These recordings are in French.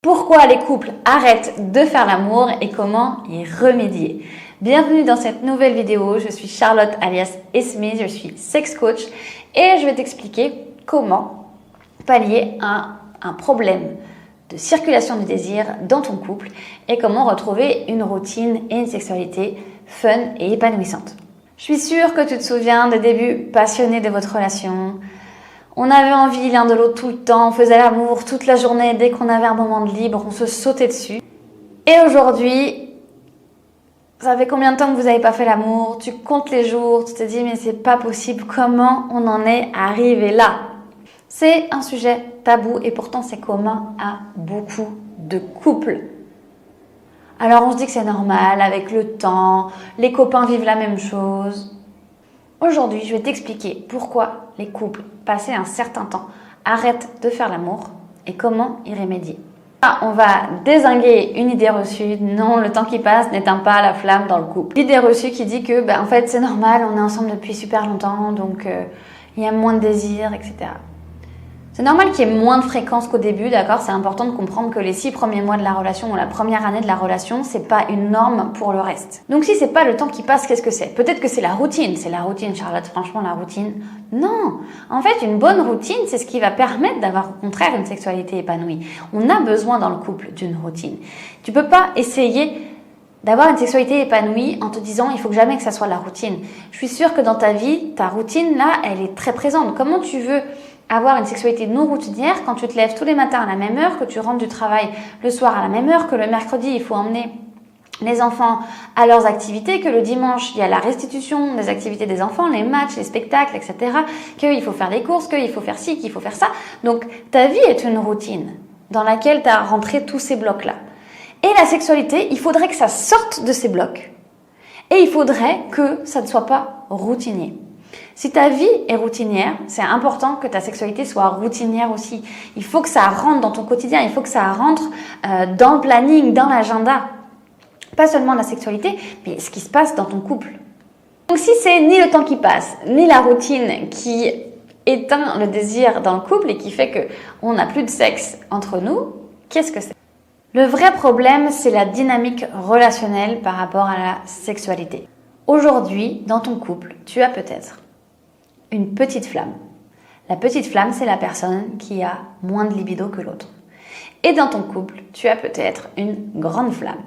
Pourquoi les couples arrêtent de faire l'amour et comment y remédier? Bienvenue dans cette nouvelle vidéo, je suis Charlotte alias Esme, je suis sex coach et je vais t'expliquer comment pallier un problème de circulation du désir dans ton couple et comment retrouver une routine et une sexualité fun et épanouissante. Je suis sûre que tu te souviens des débuts passionnés de votre relation. On avait envie l'un de l'autre tout le temps, on faisait l'amour toute la journée, dès qu'on avait un moment de libre, on se sautait dessus. Et aujourd'hui, ça fait combien de temps que vous n'avez pas fait l'amour? Tu comptes les jours, tu te dis mais c'est pas possible, comment on en est arrivé là? C'est un sujet tabou et pourtant c'est commun à beaucoup de couples. Alors on se dit que c'est normal, avec le temps, les copains vivent la même chose. Aujourd'hui, je vais t'expliquer pourquoi les couples, passés un certain temps, arrêtent de faire l'amour et comment y remédier. On va dézinguer une idée reçue. Non, le temps qui passe n'éteint pas la flamme dans le couple. L'idée reçue qui dit que, en fait, c'est normal, on est ensemble depuis super longtemps, donc il y a moins de désir, etc. C'est normal qu'il y ait moins de fréquence qu'au début, d'accord? C'est important de comprendre que les 6 premiers mois de la relation ou la première année de la relation, c'est pas une norme pour le reste. Donc si c'est pas le temps qui passe, qu'est-ce que c'est? Peut-être que c'est la routine. C'est la routine, Charlotte, franchement, la routine. Non! En fait, une bonne routine, c'est ce qui va permettre d'avoir au contraire une sexualité épanouie. On a besoin dans le couple d'une routine. Tu peux pas essayer d'avoir une sexualité épanouie en te disant il faut que jamais que ça soit la routine. Je suis sûre que dans ta vie, ta routine là, elle est très présente. Comment tu veux avoir une sexualité non routinière quand tu te lèves tous les matins à la même heure, que tu rentres du travail le soir à la même heure, que le mercredi il faut emmener les enfants à leurs activités, que le dimanche il y a la restitution des activités des enfants, les matchs, les spectacles, etc., qu'il faut faire des courses, qu'il faut faire ci, qu'il faut faire ça. Donc ta vie est une routine dans laquelle tu as rentré tous ces blocs-là. Et la sexualité, il faudrait que ça sorte de ces blocs. Et il faudrait que ça ne soit pas routinier. Si ta vie est routinière, c'est important que ta sexualité soit routinière aussi. Il faut que ça rentre dans ton quotidien, il faut que ça rentre dans le planning, dans l'agenda. Pas seulement la sexualité, mais ce qui se passe dans ton couple. Donc si c'est ni le temps qui passe, ni la routine qui éteint le désir dans le couple et qui fait qu'on n'a plus de sexe entre nous, qu'est-ce que c'est? Le vrai problème, c'est la dynamique relationnelle par rapport à la sexualité. Aujourd'hui, dans ton couple, tu as peut-être une petite flamme. La petite flamme, c'est la personne qui a moins de libido que l'autre. Et dans ton couple, tu as peut-être une grande flamme.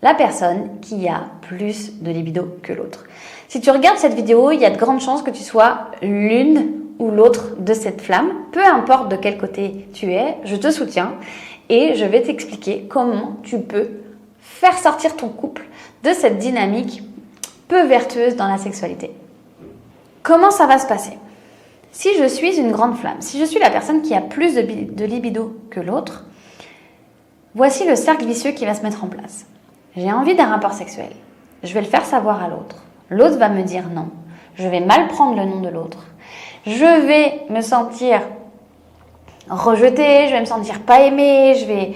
La personne qui a plus de libido que l'autre. Si tu regardes cette vidéo, il y a de grandes chances que tu sois l'une ou l'autre de cette flamme. Peu importe de quel côté tu es, je te soutiens et je vais t'expliquer comment tu peux faire sortir ton couple de cette dynamique peu vertueuse dans la sexualité. Comment ça va se passer? Si je suis une grande flamme, si je suis la personne qui a plus de libido que l'autre, voici le cercle vicieux qui va se mettre en place. J'ai envie d'un rapport sexuel. Je vais le faire savoir à l'autre. L'autre va me dire non. Je vais mal prendre le nom de l'autre. Je vais me sentir rejetée, je vais me sentir pas aimée, je vais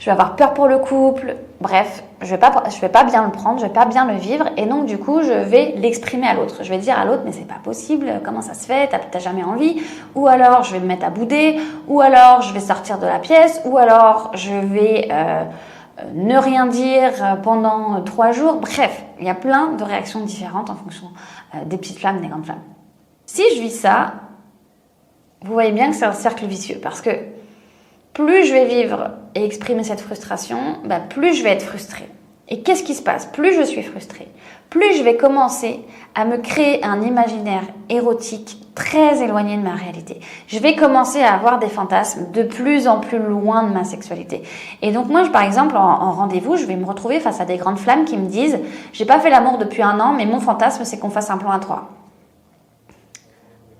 avoir peur pour le couple. Bref, je vais pas bien le prendre, je vais pas bien le vivre et donc du coup, je vais l'exprimer à l'autre. Je vais dire à l'autre, mais c'est pas possible, comment ça se fait, t'as jamais envie, ou alors je vais me mettre à bouder, ou alors je vais sortir de la pièce, ou alors je vais ne rien dire pendant 3 jours. Bref, il y a plein de réactions différentes en fonction des petites flammes, des grandes flammes. Si je vis ça, vous voyez bien que c'est un cercle vicieux parce que plus je vais vivre et exprimer cette frustration, plus je vais être frustrée. Et qu'est-ce qui se passe? Plus je suis frustrée, plus je vais commencer à me créer un imaginaire érotique très éloigné de ma réalité. Je vais commencer à avoir des fantasmes de plus en plus loin de ma sexualité. Et donc moi, par exemple, en rendez-vous, je vais me retrouver face à des grandes flammes qui me disent « J'ai pas fait l'amour depuis 1 an, mais mon fantasme, c'est qu'on fasse un plan à 3. »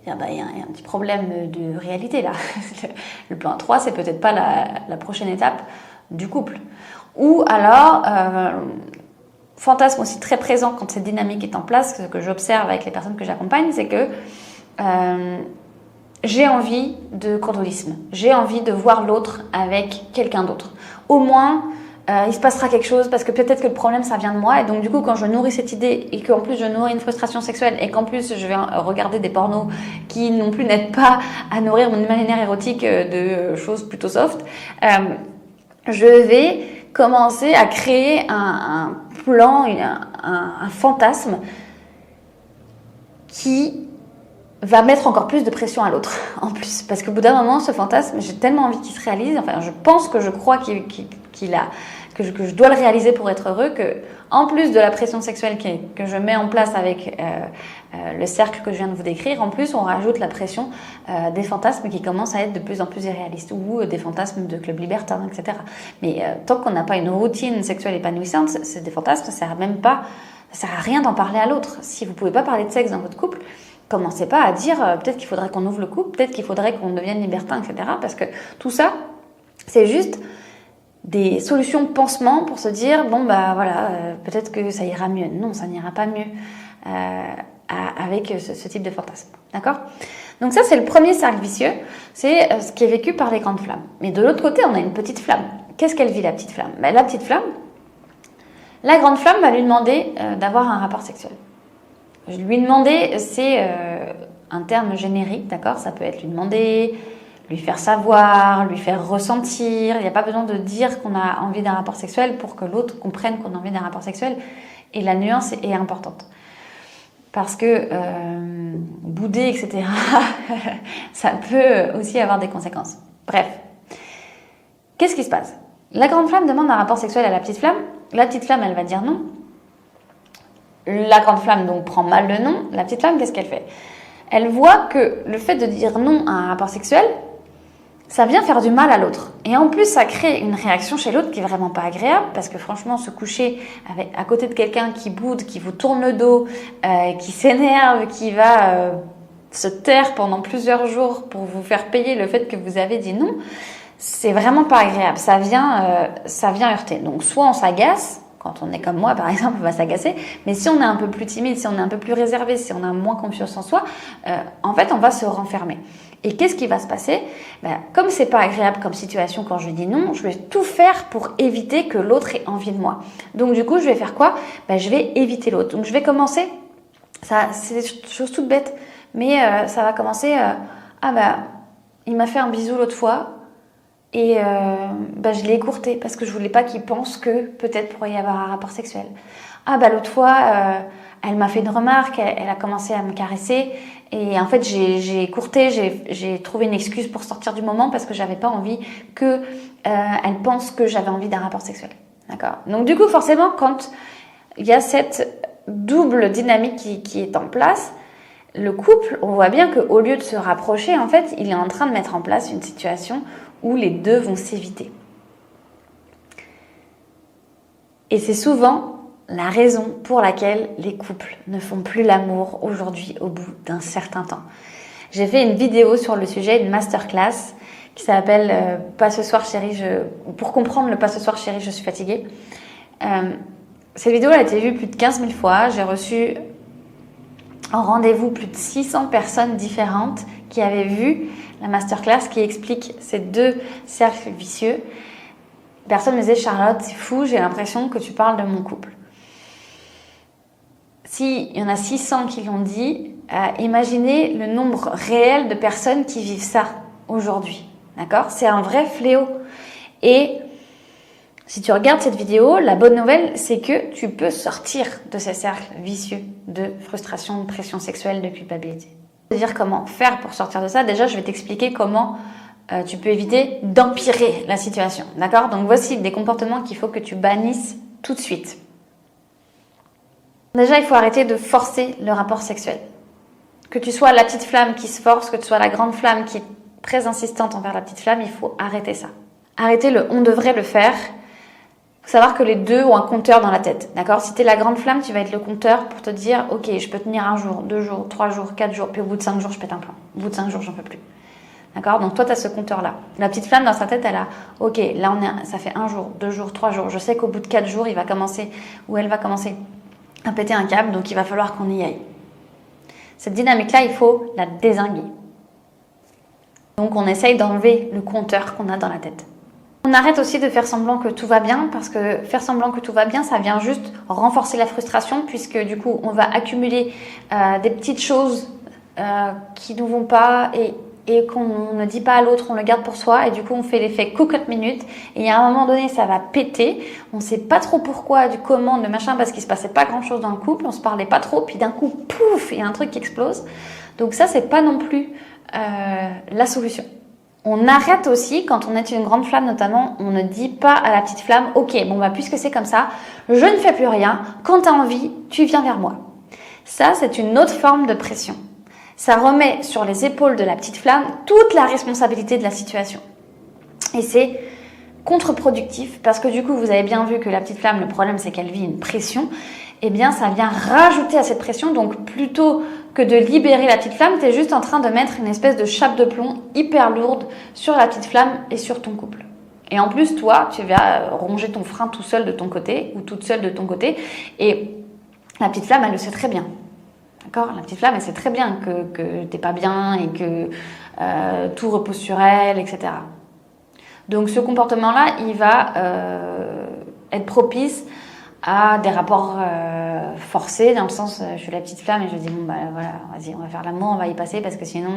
Il y a un petit problème de réalité là. Le plan 3, c'est peut-être pas la prochaine étape du couple. Ou alors, fantasme aussi très présent quand cette dynamique est en place, ce que j'observe avec les personnes que j'accompagne, c'est que j'ai envie de condolisme. J'ai envie de voir l'autre avec quelqu'un d'autre. Au moins, il se passera quelque chose parce que peut-être que le problème ça vient de moi et donc du coup quand je nourris cette idée et qu'en plus je nourris une frustration sexuelle et qu'en plus je vais regarder des pornos qui non plus n'aident pas à nourrir mon imaginaire érotique de choses plutôt soft, je vais commencer à créer un plan, un fantasme qui va mettre encore plus de pression à l'autre, en plus. Parce qu'au bout d'un moment, ce fantasme, j'ai tellement envie qu'il se réalise, enfin, je pense que je crois que je dois le réaliser pour être heureux, que en plus de la pression sexuelle que je mets en place avec le cercle que je viens de vous décrire, en plus, on rajoute la pression des fantasmes qui commencent à être de plus en plus irréalistes, ou des fantasmes de club libertin, etc. Mais tant qu'on n'a pas une routine sexuelle épanouissante, c'est des fantasmes, ça sert à rien d'en parler à l'autre. Si vous pouvez pas parler de sexe dans votre couple, commencez pas à dire peut-être qu'il faudrait qu'on ouvre le couple, peut-être qu'il faudrait qu'on devienne libertin, etc. Parce que tout ça, c'est juste des solutions pansement pour se dire bon bah voilà, peut-être que ça ira mieux. Non, ça n'ira pas mieux avec ce type de fantasme. D'accord? Donc ça, c'est le premier cercle vicieux, c'est ce qui est vécu par les grandes flammes. Mais de l'autre côté, on a une petite flamme. Qu'est-ce qu'elle vit, la petite flamme? Ben, la petite flamme, la grande flamme va lui demander d'avoir un rapport sexuel. Je lui demander, c'est un terme générique, d'accord? Ça peut être lui demander, lui faire savoir, lui faire ressentir. Il n'y a pas besoin de dire qu'on a envie d'un rapport sexuel pour que l'autre comprenne qu'on a envie d'un rapport sexuel. Et la nuance est importante. Parce que bouder, etc., ça peut aussi avoir des conséquences. Bref, qu'est-ce qui se passe? La grande flamme demande un rapport sexuel à la petite flamme. La petite flamme, elle va dire non. La grande flamme donc prend mal le non. La petite flamme, qu'est-ce qu'elle fait? Elle voit que le fait de dire non à un rapport sexuel, ça vient faire du mal à l'autre. Et en plus, ça crée une réaction chez l'autre qui est vraiment pas agréable, parce que franchement, se coucher à côté de quelqu'un qui boude, qui vous tourne le dos, qui s'énerve, qui va se taire pendant plusieurs jours pour vous faire payer le fait que vous avez dit non, c'est vraiment pas agréable. Ça vient heurter. Donc, soit on s'agace. Quand on est comme moi, par exemple, on va s'agacer. Mais si on est un peu plus timide, si on est un peu plus réservé, si on a moins confiance en soi, en fait, on va se renfermer. Et qu'est-ce qui va se passer? Comme c'est pas agréable comme situation quand je dis non, je vais tout faire pour éviter que l'autre ait envie de moi. Donc du coup, je vais faire quoi? Je vais éviter l'autre. Donc je vais commencer. Ça, c'est des choses toutes bêtes, mais ça va commencer. Il m'a fait un bisou l'autre fois. Et je l'ai écourté parce que je voulais pas qu'il pense que peut-être pourrait y avoir un rapport sexuel. L'autre fois, elle m'a fait une remarque, elle a commencé à me caresser et en fait j'ai écourté, j'ai trouvé une excuse pour sortir du moment parce que j'avais pas envie que elle pense que j'avais envie d'un rapport sexuel. D'accord? Donc du coup forcément quand il y a cette double dynamique qui est en place, le couple, on voit bien qu'au lieu de se rapprocher, en fait, il est en train de mettre en place une situation où les deux vont s'éviter. Et c'est souvent la raison pour laquelle les couples ne font plus l'amour aujourd'hui au bout d'un certain temps. J'ai fait une vidéo sur le sujet, une masterclass qui s'appelle Pas ce soir chérie, pour comprendre le pas ce soir chérie, je suis fatiguée. Cette vidéo a été vue plus de 15 000 fois. J'ai reçu en rendez-vous plus de 600 personnes différentes qui avaient vu la masterclass qui explique ces deux cercles vicieux. Personne me disait « Charlotte, c'est fou, j'ai l'impression que tu parles de mon couple ». S'il y en a 600 qui l'ont dit, imaginez le nombre réel de personnes qui vivent ça aujourd'hui. D'accord? C'est un vrai fléau. Et si tu regardes cette vidéo, la bonne nouvelle, c'est que tu peux sortir de ces cercles vicieux de frustration, de pression sexuelle, de culpabilité. Dire comment faire pour sortir de ça. Déjà, je vais t'expliquer comment tu peux éviter d'empirer la situation. D'accord? Donc, voici des comportements qu'il faut que tu bannisses tout de suite. Déjà, il faut arrêter de forcer le rapport sexuel. Que tu sois la petite flamme qui se force, que tu sois la grande flamme qui est très insistante envers la petite flamme, il faut arrêter ça. Arrêter le « on devrait le faire ». Il faut savoir que les deux ont un compteur dans la tête, d'accord? Si tu es la grande flamme, tu vas être le compteur pour te dire « Ok, je peux tenir 1 jour, 2 jours, 3 jours, 4 jours, puis au bout de 5 jours, je pète un plomb. Au bout de 5 jours, j'en peux plus. » D'accord? Donc toi, tu as ce compteur-là. La petite flamme, dans sa tête, elle a « Ok, là, ça fait 1 jour, 2 jours, 3 jours. Je sais qu'au bout de 4 jours, il va commencer, ou elle va commencer à péter un câble, donc il va falloir qu'on y aille. » Cette dynamique-là, il faut la dézinguer. Donc on essaye d'enlever le compteur qu'on a dans la tête. On arrête aussi de faire semblant que tout va bien, parce que faire semblant que tout va bien, ça vient juste renforcer la frustration, puisque du coup, on va accumuler des petites choses qui ne vont pas, et et qu'on ne dit pas à l'autre, on le garde pour soi et du coup on fait l'effet cocotte minute et à un moment donné ça va péter, on ne sait pas trop pourquoi, du comment, de machin, parce qu'il se passait pas grand chose dans le couple, on se parlait pas trop, puis d'un coup pouf, il y a un truc qui explose. Donc ça c'est pas non plus la solution. On arrête aussi, quand on est une grande flamme notamment, on ne dit pas à la petite flamme, ok, bon bah puisque c'est comme ça, je ne fais plus rien, quand tu as envie, tu viens vers moi. Ça, c'est une autre forme de pression. Ça remet sur les épaules de la petite flamme toute la responsabilité de la situation. Et c'est contre-productif parce que du coup, vous avez bien vu que la petite flamme, le problème c'est qu'elle vit une pression. Eh bien, ça vient rajouter à cette pression. Donc, plutôt que de libérer la petite flamme, tu es juste en train de mettre une espèce de chape de plomb hyper lourde sur la petite flamme et sur ton couple. Et en plus, toi, tu vas ronger ton frein tout seul de ton côté ou toute seule de ton côté. Et la petite flamme, elle le sait très bien. D'accord ? La petite flamme, elle sait très bien que t'es pas bien et que tout repose sur elle, etc. Donc, ce comportement-là, il va être propice à des rapports forcés, dans le sens, je suis la petite flamme et je dis, bon, bah voilà, vas-y, on va faire l'amour, on va y passer parce que sinon...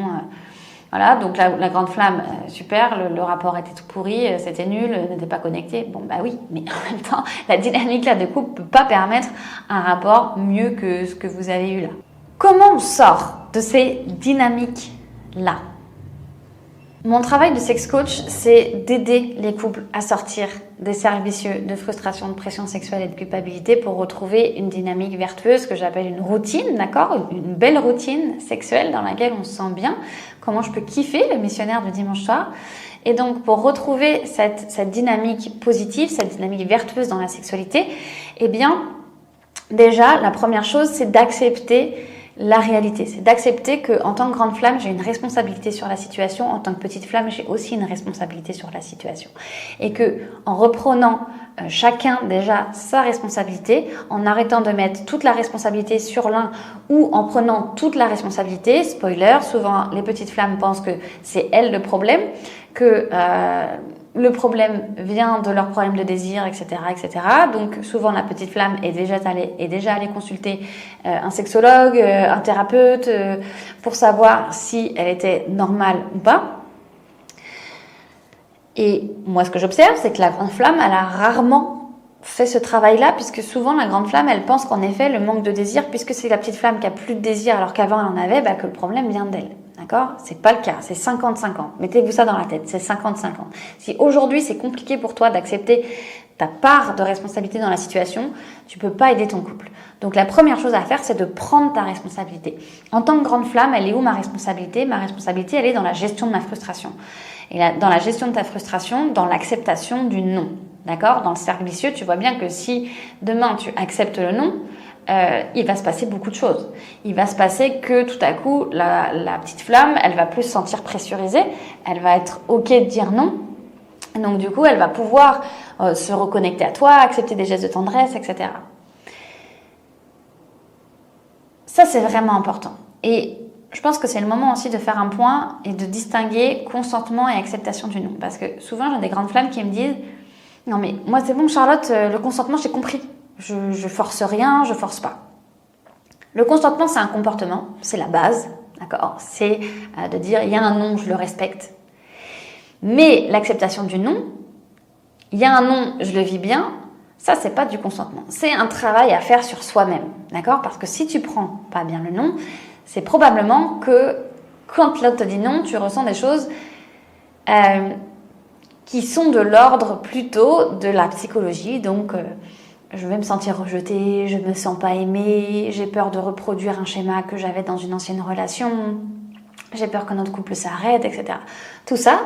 Voilà, donc la grande flamme, super, le rapport était tout pourri, c'était nul, n'était pas connecté. Bon, bah oui, mais en même temps, la dynamique là de couple ne peut pas permettre un rapport mieux que ce que vous avez eu là. Comment on sort de ces dynamiques-là ? Mon travail de sex coach, c'est d'aider les couples à sortir des cercles vicieux de frustration, de pression sexuelle et de culpabilité pour retrouver une dynamique vertueuse que j'appelle une routine, d'accord ? Une belle routine sexuelle dans laquelle on se sent bien. Comment je peux kiffer le missionnaire du dimanche soir ? Et donc, pour retrouver cette dynamique positive, cette dynamique vertueuse dans la sexualité, eh bien, déjà, la première chose, c'est d'accepter la réalité, c'est d'accepter qu'en tant que grande flamme, j'ai une responsabilité sur la situation. En tant que petite flamme, j'ai aussi une responsabilité sur la situation. Et que en reprenant chacun déjà sa responsabilité, en arrêtant de mettre toute la responsabilité sur l'un ou en prenant toute la responsabilité, spoiler, souvent les petites flammes pensent que c'est elles le problème, que le problème vient de leur problème de désir, etc., etc. Donc souvent la petite flamme est déjà allée consulter un sexologue, un thérapeute pour savoir si elle était normale ou pas. Et moi ce que j'observe, c'est que la grande flamme, elle a rarement fait ce travail-là, puisque souvent la grande flamme, elle pense qu'en effet le manque de désir, puisque c'est la petite flamme qui a plus de désir alors qu'avant elle en avait, bah, que le problème vient d'elle. D'accord ? C'est pas le cas, c'est 50-50. Mettez-vous ça dans la tête, c'est 50-50. Si aujourd'hui c'est compliqué pour toi d'accepter ta part de responsabilité dans la situation, tu peux pas aider ton couple. Donc la première chose à faire, c'est de prendre ta responsabilité. En tant que grande flamme, elle est où ma responsabilité ? Ma responsabilité, elle est dans la gestion de ma frustration. Et là, dans la gestion de ta frustration, dans l'acceptation du non. D'accord ? Dans le cercle vicieux, tu vois bien que si demain tu acceptes le non, il va se passer beaucoup de choses. Il va se passer que tout à coup, la petite flamme, elle va plus se sentir pressurisée, elle va être OK de dire non. Donc du coup, elle va pouvoir se reconnecter à toi, accepter des gestes de tendresse, etc. Ça, c'est vraiment important. Et je pense que c'est le moment aussi de faire un point et de distinguer consentement et acceptation du non. Parce que souvent, j'ai des grandes flammes qui me disent « Non mais moi, c'est bon Charlotte, le consentement, j'ai compris. Je force rien, je force pas. » Le consentement, c'est un comportement, c'est la base, d'accord ? C'est de dire « Il y a un non, je le respecte. » Mais l'acceptation du non, il y a un non, je le vis bien, ça, c'est pas du consentement. C'est un travail à faire sur soi-même, d'accord ? Parce que si tu prends pas bien le non, c'est probablement que quand l'autre te dit non, tu ressens des choses qui sont de l'ordre plutôt de la psychologie. Donc, je vais me sentir rejetée, je me sens pas aimée, j'ai peur de reproduire un schéma que j'avais dans une ancienne relation, j'ai peur que notre couple s'arrête, etc. Tout ça,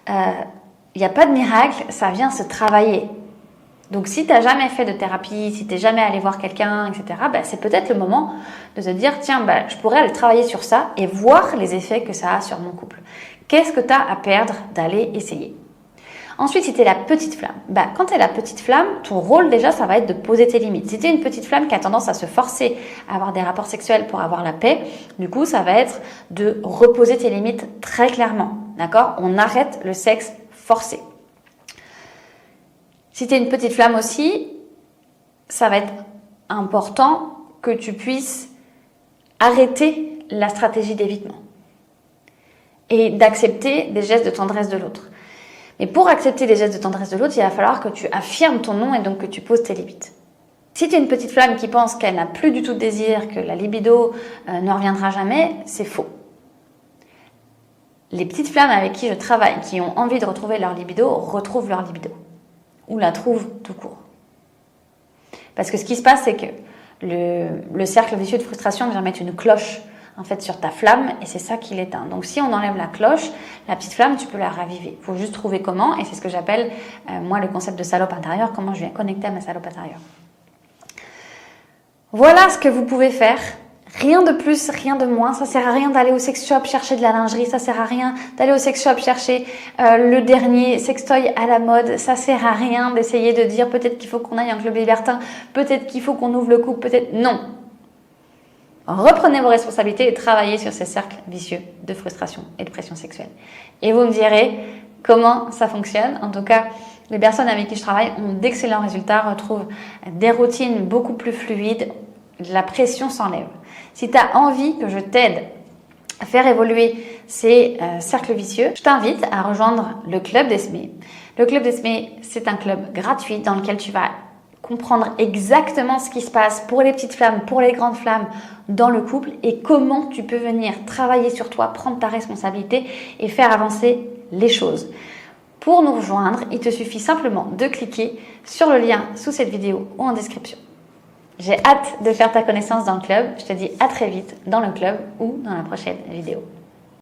il n'y a pas de miracle, ça vient se travailler. Donc si tu n'as jamais fait de thérapie, si tu n'es jamais allé voir quelqu'un, etc., c'est peut-être le moment de se dire, tiens, je pourrais aller travailler sur ça et voir les effets que ça a sur mon couple. Qu'est-ce que tu as à perdre d'aller essayer ? Ensuite, si tu es la petite flamme, quand tu es la petite flamme, ton rôle déjà, ça va être de poser tes limites. Si tu es une petite flamme qui a tendance à se forcer à avoir des rapports sexuels pour avoir la paix, du coup, ça va être de reposer tes limites très clairement. D'accord ? On arrête le sexe forcé. Si tu es une petite flamme aussi, ça va être important que tu puisses arrêter la stratégie d'évitement. et d'accepter des gestes de tendresse de l'autre. Mais pour accepter les gestes de tendresse de l'autre, il va falloir que tu affirmes ton nom et donc que tu poses tes limites. Si tu es une petite flamme qui pense qu'elle n'a plus du tout de désir, que la libido ne reviendra jamais, c'est faux. Les petites flammes avec qui je travaille, qui ont envie de retrouver leur libido, retrouvent leur libido. Ou la trouvent tout court. Parce que ce qui se passe, c'est que le cercle vicieux de frustration vient mettre une cloche en fait sur ta flamme et c'est ça qui l'éteint. Donc si on enlève la cloche, la petite flamme, tu peux la raviver. Il faut juste trouver comment, et c'est ce que j'appelle moi le concept de salope intérieure, comment je viens connecter à ma salope intérieure. Voilà ce que vous pouvez faire. Rien de plus, rien de moins. Ça sert à rien d'aller au sex shop chercher de la lingerie. Ça sert à rien d'aller au sex shop chercher le dernier sextoy à la mode. Ça sert à rien d'essayer de dire peut-être qu'il faut qu'on aille en club libertin, peut-être qu'il faut qu'on ouvre le couple, peut-être non. Reprenez vos responsabilités et travaillez sur ces cercles vicieux de frustration et de pression sexuelle. Et vous me direz comment ça fonctionne. En tout cas, les personnes avec qui je travaille ont d'excellents résultats, retrouvent des routines beaucoup plus fluides, la pression s'enlève. Si tu as envie que je t'aide à faire évoluer ces cercles vicieux, je t'invite à rejoindre le Club d'Esmé. Le Club d'Esmé, c'est un club gratuit dans lequel tu vas comprendre exactement ce qui se passe pour les petites flammes, pour les grandes flammes dans le couple et comment tu peux venir travailler sur toi, prendre ta responsabilité et faire avancer les choses. Pour nous rejoindre, il te suffit simplement de cliquer sur le lien sous cette vidéo ou en description. J'ai hâte de faire ta connaissance dans le club. Je te dis à très vite dans le club ou dans la prochaine vidéo.